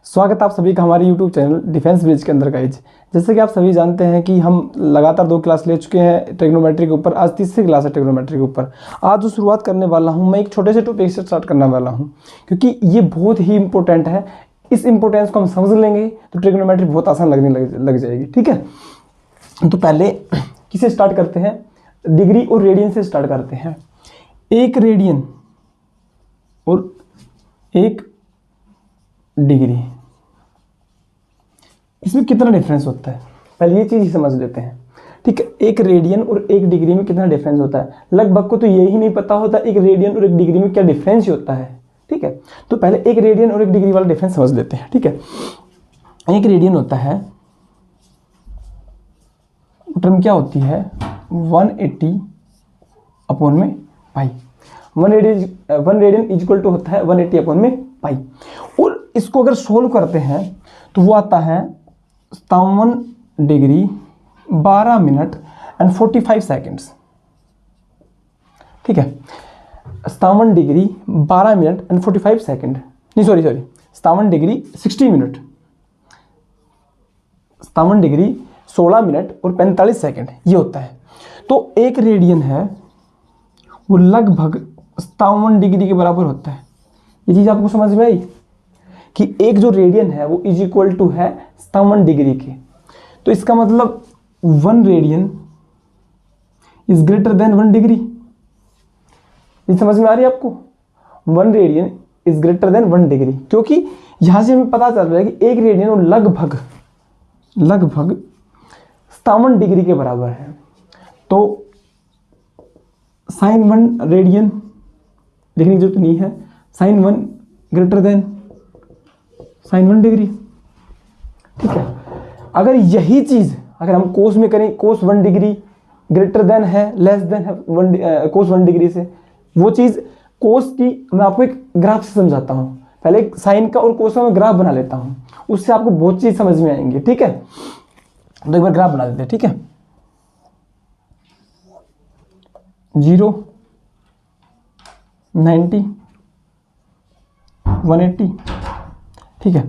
स्वागत आप सभी का हमारे YouTube चैनल डिफेंस ब्रिज के अंदर गाइज। जैसे कि आप सभी जानते हैं कि हम लगातार 2 क्लास ले चुके हैं ट्रिग्नोमेट्री के ऊपर। आज तीसरी क्लास है ट्रिग्नोमेट्री के ऊपर। आज जो शुरुआत करने वाला हूं मैं एक छोटे से टॉपिक से स्टार्ट करने वाला हूं, क्योंकि ये बहुत ही इंपॉर्टेंट है। इस इंपॉर्टेंस को हम समझ लेंगे तो ट्रिग्नोमेट्री बहुत आसान लगने लग जाएगी। ठीक है, तो पहले किसे स्टार्ट करते हैं? डिग्री और रेडियन से स्टार्ट करते हैं। 1 रेडियन और 1 डिग्री, इसमें कितना डिफरेंस होता है? पहले ये चीज़ ही समझ लेते हैं। ठीक है, 1 रेडियन और 1 डिग्री में कितना डिफरेंस होता है? लगभग को तो यही नहीं पता होता 1 रेडियन और 1 डिग्री में क्या डिफरेंस होता है। ठीक है, तो पहले 1 रेडियन और 1 डिग्री वाला डिफरेंस समझ लेते हैं। ठीक है, 1 रेडियन होता है, टर्म क्या होती है? 180 अपॉन में पाई। 1 रेडियन इक्वल टू होता है 180 अपॉन में पाई। और इसको अगर सोल्व करते हैं तो वो आता है 57 डिग्री 12 मिनट एंड 45 सेकेंड्स। ठीक है, 57 डिग्री 12 मिनट एंड 45 सेकेंड, नहीं sorry 57 degree 60 minute, 57 degree 16 minute और 45 सेकेंड ये होता है। तो 1 रेडियन है वो लगभग 57 डिग्री के बराबर होता है। ये चीज़ आपको समझ में आई कि एक जो रेडियन है वो इज इक्वल टू है 57 डिग्री के। तो इसका मतलब 1 radian is greater then 1 degree. ये समझ में आ रही है आपको? 1 radian is greater then 1 degree, क्योंकि यहां से हमें पता चल रहा है कि 1 रेडियन वो लगभग 57 डिग्री के बराबर है। तो sin 1 रेडियन लिखने की जरूरत नहीं है, sin 1 greater than sin 1 degree. ठीक है, अगर यही चीज अगर हम कोस में करें, कोस 1 डिग्री ग्रेटर देन है लेस देन है कोस 1 डिग्री से, वो चीज कोस की मैं आपको एक ग्राफ से समझाता हूं। पहले एक साइन का और कोस का मैं ग्राफ बना लेता हूं, उससे आपको बहुत चीज समझ में आएंगी। ठीक है, तो एक बार ग्राफ बना देते हैं। ठीक है, 0 90 180। ठीक है,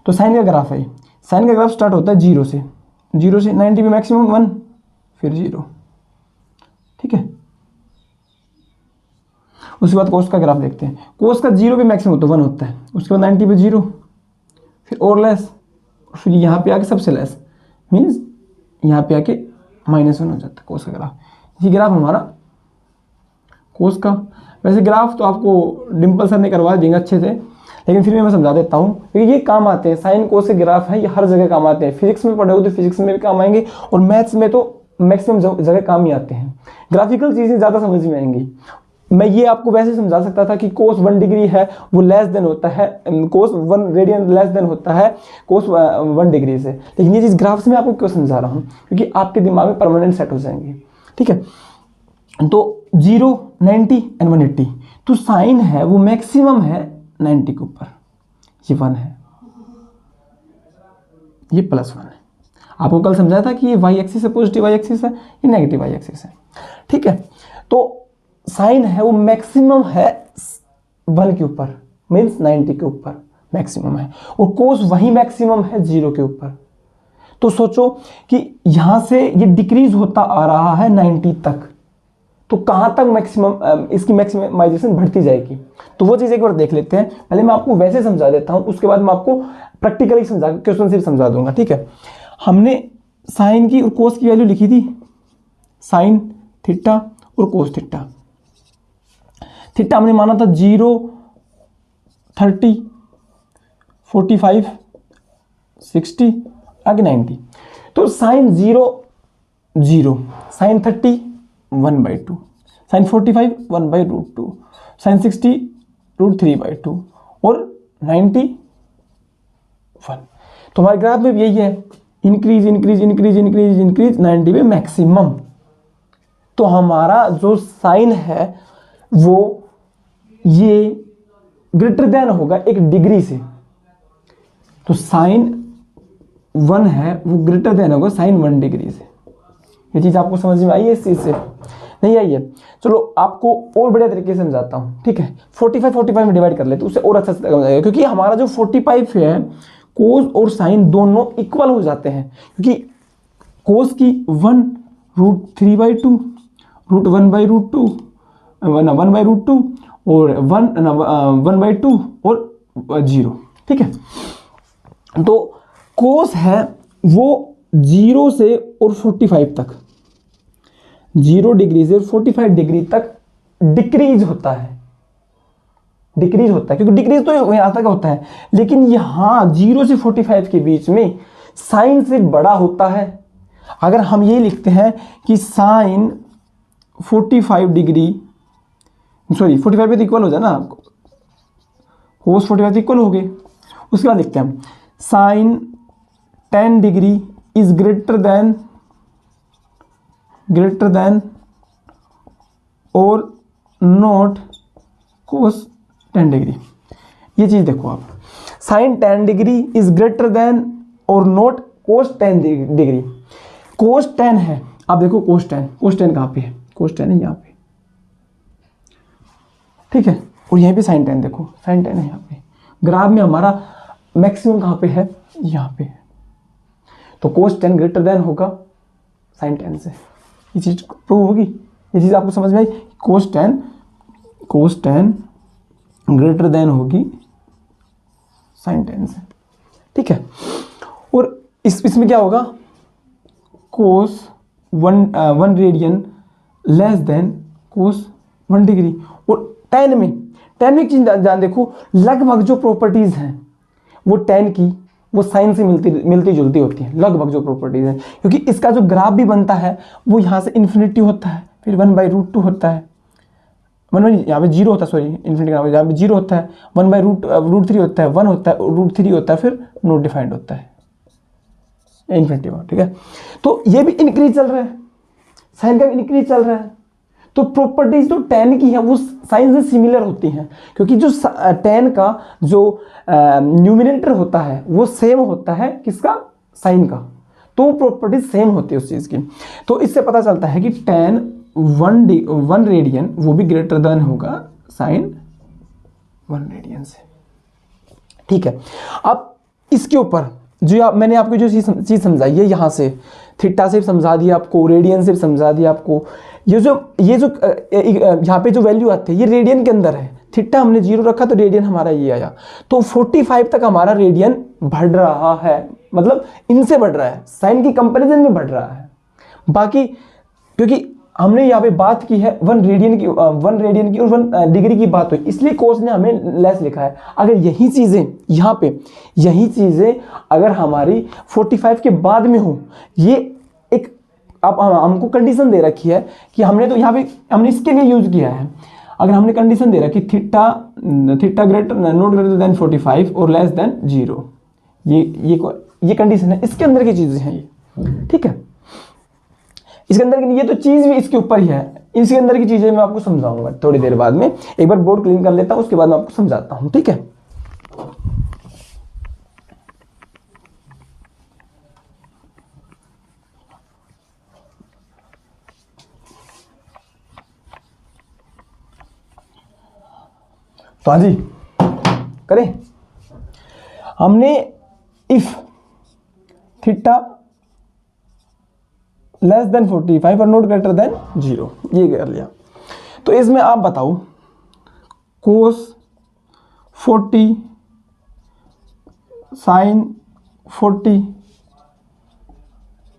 तो साइन का ग्राफ है। साइन का ग्राफ स्टार्ट होता है 0 से 90 पे मैक्सिमम 1 फिर 0। ठीक है, उसके बाद कोस का ग्राफ देखते हैं। कोस का 0 पे मैक्सिमम होता है 1 होता है, उसके बाद 90 पे 0 फिर और लेस, फिर यहाँ पे आके सबसे लेस, मीन्स यहाँ पे आके -1 हो जाता है कोस का ग्राफ। ये ग्राफ हमारा कोस का। वैसे ग्राफ तो आपको डिम्पल सर ने करवा देंगे अच्छे से, लेकिन फिर भी मैं समझा देता हूँ क्योंकि ये काम आते हैं। साइन कोस के ग्राफ है, ये हर जगह काम आते हैं। फिजिक्स में पढ़ोगे तो फिजिक्स में भी काम आएंगे, और मैथ्स में तो मैक्सिमम जगह काम ही आते हैं। ग्राफिकल चीज़ें ज़्यादा समझ में आएंगी। मैं ये आपको वैसे समझा सकता था कि कोस 1 डिग्री है वो लेस देन होता है, कोस 1 रेडियन लेस देन होता है कोस 1 डिग्री से, लेकिन ये चीज़ ग्राफ से मैं आपको क्यों समझा रहा हूँ? क्योंकि आपके दिमाग में परमानेंट सेट हो जाएंगे। ठीक है, तो 0 90 एंड 180, तो साइन है वो मैक्सिमम है 90 के ऊपर। ये 1 है, ये +1 है। आपको कल समझाया था कि ये वाई एक्सिस है, पॉजिटिव वाई एक्सिस है, ये नेगेटिव वाई एक्सिस है। ठीक है, तो साइन है वो मैक्सिमम है 1 के ऊपर, मीन्स 90 के ऊपर मैक्सिमम है, और कोस वही मैक्सिमम है 0 के ऊपर। तो सोचो कि यहां से ये डिक्रीज होता आ रहा है 90 तक, तो कहां तक मैक्सिमम इसकी मैक्सिमाइजेशन बढ़ती जाएगी। तो वो चीज़ एक बार देख लेते हैं। पहले मैं आपको वैसे समझा देता हूं, उसके बाद मैं आपको प्रैक्टिकली समझा क्वेश्चन से समझा दूंगा। ठीक है, हमने साइन की और कोस की वैल्यू लिखी थी, साइन थीटा और कोस थीटा। थीटा हमने माना था 0 30 45 60 आगे 90। तो साइन 0 0, साइन 30 1/2, साइन 45 1/√2, साइन 60 √3/2 और 90 1। तो हमारे ग्राफ में भी यही है, increase increase increase increase increase 90 में मैक्सिमम। तो हमारा जो साइन है वो ये ग्रेटर देन होगा 1 डिग्री से। तो साइन 1 है वो ग्रेटर देन होगा साइन 1 डिग्री से। ये चीज़ आपको समझ में आई है इस चीज़ से? नहीं आई है, चलो आपको और बढ़िया तरीके से समझाता हूँ, ठीक है। 45 में डिवाइड कर लेते उससे और अच्छा समझ आएगा, क्योंकि हमारा जो 45 है कोस और साइन दोनों इक्वल हो जाते हैं, क्योंकि कोस की 1√3/2, √1/√2, 1/√2 और 1/2 और 0, ठीक है। तो कोस है वो 0 से और 45 तक, 0 डिग्री से 45 डिग्री तक डिक्रीज होता है, क्योंकि डिक्रीज तो यहां तक होता है, लेकिन यहां 0 से 45 के बीच में साइन से बड़ा होता है। अगर हम ये लिखते हैं कि साइन 45 डिग्री, सॉरी 45 पे इक्वल हो जाए ना, कोस 45 इक्वल हो गए, उसके बाद लिखते हैं sine 10 degree is greater than और नॉट कोस 10 डिग्री। ये चीज देखो आप, sine 10 degree is greater than और नॉट कोस 10 डिग्री। कोस 10 है, आप देखो कोस 10 कहाँ पे है, कोस 10 है यहाँ पे, ठीक है। और यहीं पे साइन 10 देखो, साइन 10 है यहाँ पे। ग्राफ में हमारा मैक्सिमम कहाँ पे है, यहाँ पे है, तो कोस 10 ग्रेटर देन होगा साइन 10 से। ये चीज प्रूव होगी, ये चीज आपको समझ में आई। कोस 10 ग्रेटर देन होगी साइन 10 से, ठीक है। और इसमें क्या होगा, कोस 1 रेडियन लेस देन कोस 1 डिग्री। और 10 में एक चीज जान देखो, लगभग जो प्रॉपर्टीज हैं वो 10 की वो साइन से मिलती जुलती होती है, लगभग जो प्रॉपर्टीज हैं, क्योंकि इसका जो ग्राफ भी बनता है वो यहाँ से इन्फिनिटी होता है, फिर 1/√2 होता है, यहाँ पे 0 होता है, सॉरी इन्फिनिटी ग्राफ यहाँ पे 0 होता है, 1/√3 होता है, 1 होता है, √3 होता है, फिर नॉट डिफाइंड होता है, इन्फिनिटी, ठीक है। तो ये भी इंक्रीज चल रहा है, साइन का भी इंक्रीज चल रहा है, तो प्रॉपर्टीज जो 10 की है वो साइन से सिमिलर होती हैं, क्योंकि जो 10 का जो न्यूमिनेटर होता है वो सेम होता है किसका, साइन का, तो प्रॉपर्टीज सेम होती है उस चीज की। तो इससे पता चलता है कि 10 1 रेडियन वो भी ग्रेटर देन होगा साइन 1 रेडियन से, ठीक है। अब इसके ऊपर जो मैंने आपको जो चीज समझाई है, यहाँ से थीटा से समझा दिया आपको, रेडियन से समझा दिया आपको, ये जो यहाँ पे जो वैल्यू आती है ये रेडियन के अंदर है, थीटा हमने 0 रखा तो रेडियन हमारा ये आया, तो 45 तक हमारा रेडियन बढ़ रहा है, मतलब इनसे बढ़ रहा है, साइन की कंपैरिजन में बढ़ रहा है। बाकी क्योंकि हमने यहाँ पे बात की है 1 रेडियन की और 1 डिग्री की बात हुई, इसलिए कोस ने हमें लेस लिखा है। अगर यही चीजें यहाँ पे अगर हमारी 45 के बाद में हो, ये एक अब हमको कंडीशन दे रखी है कि हमने तो यहाँ पे हमने इसके लिए यूज किया है। अगर हमने कंडीशन दे रखी थीटा नॉट ग्रेटर देन 45 और लेस देन 0, ये कंडीशन है, इसके अंदर की चीजें हैं ये, ठीक है। इसके अंदर की ये तो चीज भी इसके ऊपर ही है, इसके अंदर की चीजें मैं आपको समझाऊंगा थोड़ी देर बाद में। एक बार बोर्ड क्लीन कर लेता हूं, उसके बाद मैं आपको समझाता हूं, ठीक है। तो हाँ जी करें, हमने इफ थीटा लेस देन 45 और नॉट ग्रेटर देन 0 ये कर लिया। तो इसमें आप बताओ कोस 40 साइन 40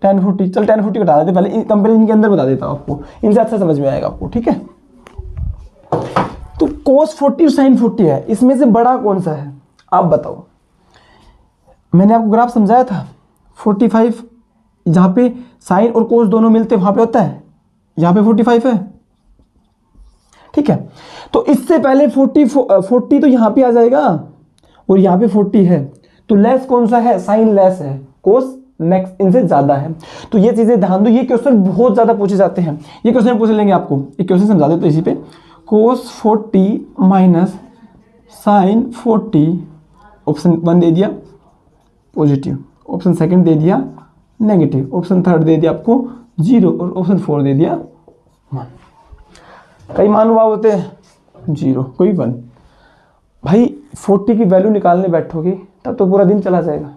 tan 40, चल tan 40 बता देते, पहले कंपेरिजन के अंदर बता देता हूं आपको, इनसे अच्छा समझ में आएगा आपको, ठीक है। तो cos 40 और sin 40 है, इसमें से बड़ा कौन सा है आप बताओ। मैंने आपको ग्राफ समझाया था 45 जहां पे साइन और कोस दोनों मिलते वहां पे होता है, यहां पे 45 है, ठीक है। तो इससे पहले 40 तो यहां पे आ जाएगा और यहां पे 40 है, तो लेस कौन सा है, साइन लेस है, कोस मैक्स इनसे ज्यादा है। तो ये चीजें ध्यान दो, ये क्वेश्चन बहुत ज्यादा पूछे जाते हैं, ये क्वेश्चन पूछ लेंगे आपको, एक क्वेश्चन समझा देते इसी पे। कोस 40 माइनस साइन 40, ऑप्शन 1 दे दिया पॉजिटिव, ऑप्शन सेकंड दे दिया नेगेटिव, ऑप्शन थर्ड दे दिया आपको 0 और ऑप्शन 4 दे दिया 1, कई महानुभाव होते हैं 0, कोई 1। भाई 40 की वैल्यू निकालने बैठोगे तब तो पूरा दिन चला जाएगा,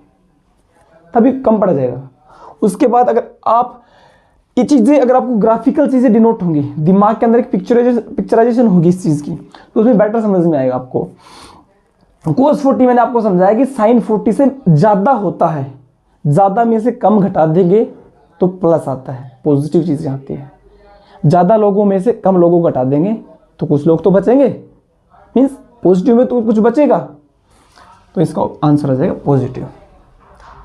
तभी कम पड़ जाएगा। उसके बाद अगर आप ये चीज़ें, अगर आपको ग्राफिकल चीज़ें डिनोट होंगी, दिमाग के अंदर एक पिक्चराइजेशन होगी इस चीज़ की, तो उसमें बेटर समझ में आएगा आपको। cos 40 मैंने आपको समझाया कि sin 40 से ज़्यादा होता है, ज़्यादा में से कम घटा देंगे तो प्लस आता है, पॉजिटिव चीज़ें आती है। ज़्यादा लोगों में से कम लोगों को घटा देंगे तो कुछ लोग तो बचेंगे, मीन्स पॉजिटिव में तो कुछ बचेगा, तो इसका आंसर आ जाएगा पॉजिटिव।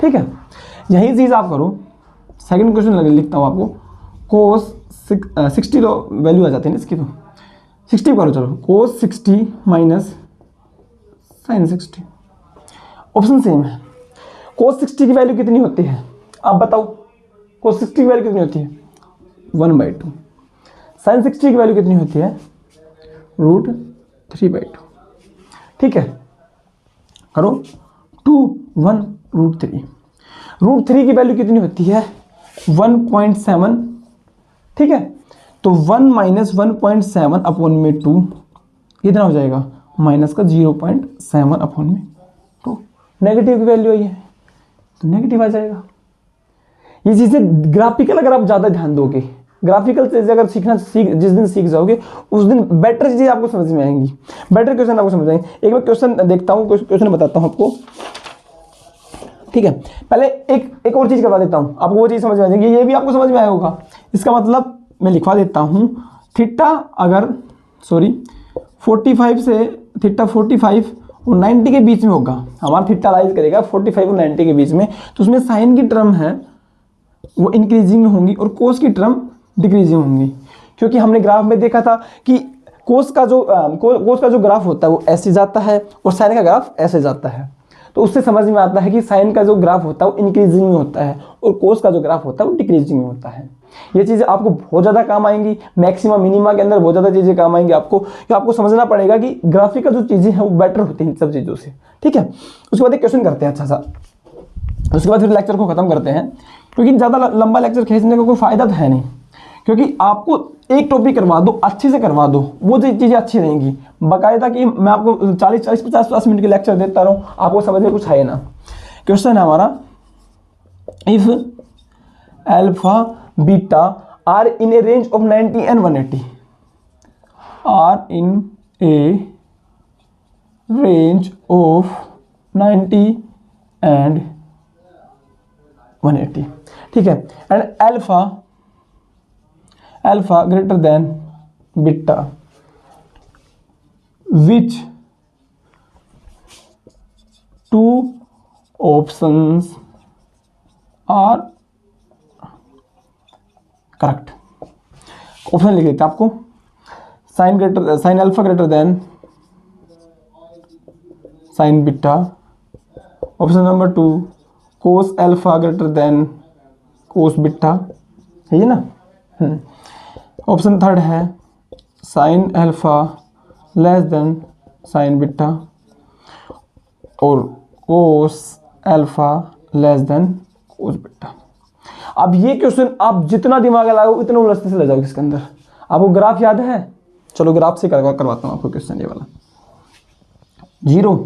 ठीक है, यही चीज़ आप करो। सेकंड क्वेश्चन लिखता हूँ आपको, कोस 60 तो वैल्यू आ जाती है ना इसकी, तो 60 करो चलो, कोस 60 माइनस साइन 60। ऑप्शन सेम है। कोस 60 की वैल्यू कितनी होती है आप बताओ, कोस 60 की वैल्यू कितनी होती है 1/2। साइन 60 की वैल्यू कितनी होती है √3/2। ठीक है, करो 2 1 √3। √3 की वैल्यू कितनी होती है 1.7। ठीक है, तो 1 - 1.7 अपॉन में 2 कितना हो जाएगा, माइनस का 0.7 अपॉन में 2। नेगेटिव की वैल्यू आई है तो नेगेटिव आ जाएगा। ये चीज़ें ग्राफिकल अगर आप ज़्यादा ध्यान दोगे, ग्राफिकल चीज़ें अगर जिस दिन सीख जाओगे उस दिन बेटर चीज़ें आपको समझ में आएंगी, बेटर क्वेश्चन आपको समझ आएंगे। एक मैं क्वेश्चन देखता हूँ, क्वेश्चन बताता हूँ आपको। ठीक है, पहले एक और चीज़ करवा देता हूँ, आपको वो चीज़ समझ में आ जाएगी, ये भी आपको समझ में आया होगा। इसका मतलब मैं लिखवा देता हूँ, थीटा अगर 45 से थीटा 45 और 90 के बीच में होगा, हमारा थीटा लाइज करेगा 45 और 90 के बीच में, तो उसमें साइन की टर्म है वो इंक्रीजिंग में होंगी और कोस की टर्म डिक्रीजिंग होंगी। क्योंकि हमने ग्राफ में देखा था कि कोस का जो ग्राफ होता है वो ऐसे जाता है और साइन का ग्राफ ऐसे जाता है, तो उससे समझ में आता है कि साइन का जो ग्राफ होता है वो इंक्रीजिंग में होता है और कोस का जो ग्राफ होता है वो डिक्रीजिंग में होता है। ये चीज़ें आपको बहुत ज़्यादा काम आएंगी, मैक्सिमा मिनिमा के अंदर बहुत ज़्यादा चीज़ें काम आएंगी आपको, कि आपको समझना पड़ेगा कि ग्राफिकल जो चीज़ें हैं वो बेटर होती हैं इन सब चीज़ों से। ठीक है, उसके बाद एक क्वेश्चन करते हैं अच्छा सा, उसके बाद फिर लेक्चर को ख़त्म करते हैं, क्योंकि ज़्यादा लंबा लेक्चर खींचने का कोई फ़ायदा तो है नहीं, क्योंकि आपको एक टॉपिक करवा दो, अच्छे से करवा दो, वो चीज़ें अच्छी रहेंगी। बाकायदा कि मैं आपको 40 50 मिनट के लेक्चर देता रहूँ, आपको समझ में कुछ आए ना। क्वेश्चन है हमारा, if alpha beta are in a range of 90 and 180, are in a range of 90 and 180। ठीक है, and alpha greater than beta, which two options are correct. Option लिख देते हैं आपको, sine alpha greater than sine beta, option number 2 cos alpha greater than cos beta, है ना। Option 3 है sine alpha less than sine beta और cos alpha less then cos beta. अब ये क्वेश्चन आप जितना दिमाग लगाओ उतना उलझते से ले जाओगे इसके अंदर। आपको ग्राफ याद है, चलो ग्राफ से करवाता हूँ आपको क्वेश्चन ये वाला। 0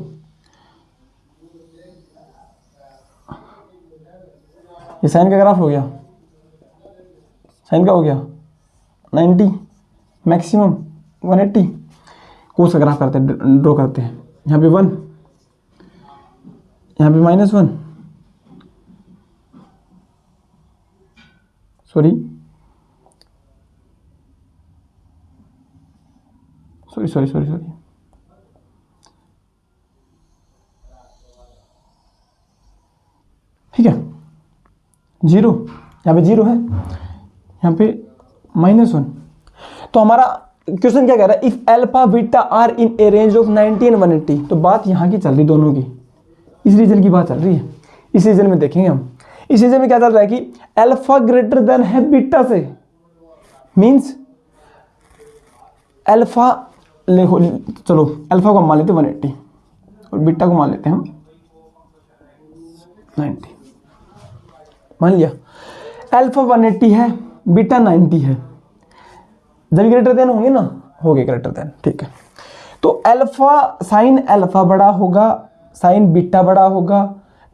ये साइन का ग्राफ हो गया, साइन का हो गया 90, मैक्सिमम 180, कोस का ग्राफ करते हैं, ड्रॉ करते हैं। यहाँ पे 1, यहाँ पे -1, सॉरी ठीक है, 0 यहाँ पे 0 है, यहाँ पे -1। तो हमारा क्वेश्चन क्या कह रहा है, if alpha beta are in a range of 90 and 180। तो बात यहाँ की चल रही, दोनों की इस रीजन की बात चल रही है। इस रीजन में देखेंगे हम, इस रीजन में क्या चल रहा है कि अल्फा ग्रेटर देन है बीटा से, मींस अल्फा चलो अल्फा को मान लेते 180 और बीटा को मान लेते हैं हम 90। मान लिया अल्फा 180 है, बीटा 90 है। जब ग्रेटर देन होंगे ना हो गया ग्रेटर देन, ठीक है। तो अल्फा साइन अल्फा बड़ा होगा, साइन बीटा बड़ा होगा,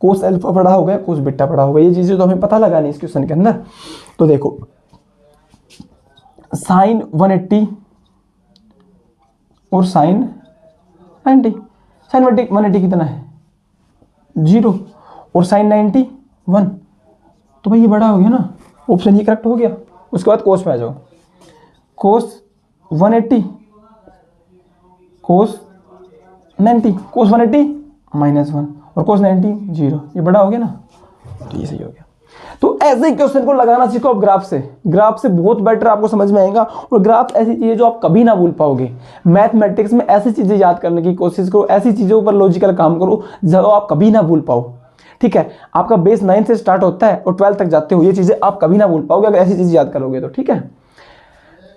कोस अल्फा बड़ा होगा, कोस बीटा बड़ा होगा। ये चीजें तो हमें पता लगानी इस क्वेश्चन के अंदर। तो देखो साइन 180 और साइन 90, साइन 180 कितना है 0 और साइन 90 1, तो भाई ये बड़ा हो गया ना, ऑप्शन ये करेक्ट हो गया। उसके बाद कोस में आ जाओ, कोस 180 कोस 90, कोस 180 -1 और कोस 90 0, ये बड़ा हो गया ना, तो ये सही हो गया। तो ऐसे क्वेश्चन को लगाना सीखो आप ग्राफ से, ग्राफ से बहुत बेटर आपको समझ में आएगा। और ग्राफ ऐसी चीज है जो आप कभी ना भूल पाओगे। मैथमेटिक्स में ऐसी चीजें याद करने की कोशिश करो, ऐसी चीजों पर लॉजिकल काम करो जो आप कभी ना भूल पाओ, ठीक है। आपका बेस 9 से स्टार्ट होता है और 12 तक जाते हो, ये चीजें आप कभी ना भूल पाओगे अगर ऐसी चीजें याद करोगे तो, ठीक है।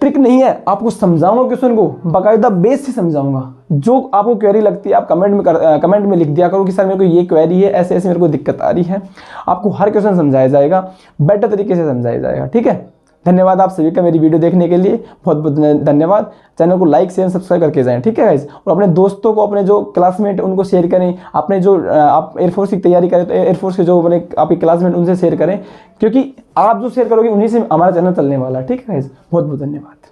ट्रिक नहीं है, आपको समझाऊंगा क्वेश्चन को बाकायदा बेस से समझाऊंगा। जो आपको क्वेरी लगती है आप कमेंट में लिख दिया करो कि सर मेरे को ये क्वेरी है, ऐसे ऐसे मेरे को दिक्कत आ रही है। आपको हर क्वेश्चन समझाया जाएगा, बेटर तरीके से समझाया जाएगा, ठीक है। धन्यवाद आप सभी का मेरी वीडियो देखने के लिए, बहुत बहुत धन्यवाद। चैनल को लाइक शेयर सब्सक्राइब करके जाएं, ठीक है गाइस। और अपने दोस्तों को, अपने जो क्लासमेट उनको शेयर करें। अपने जो आप एयरफोर्स की तैयारी करें तो एयरफोर्स के जो अपने आपके क्लासमेट उनसे शेयर करें, क्योंकि आप जो शेयर करोगे उन्हीं से हमारा चैनल चलने वाला है, ठीक है गाइस। बहुत बहुत धन्यवाद।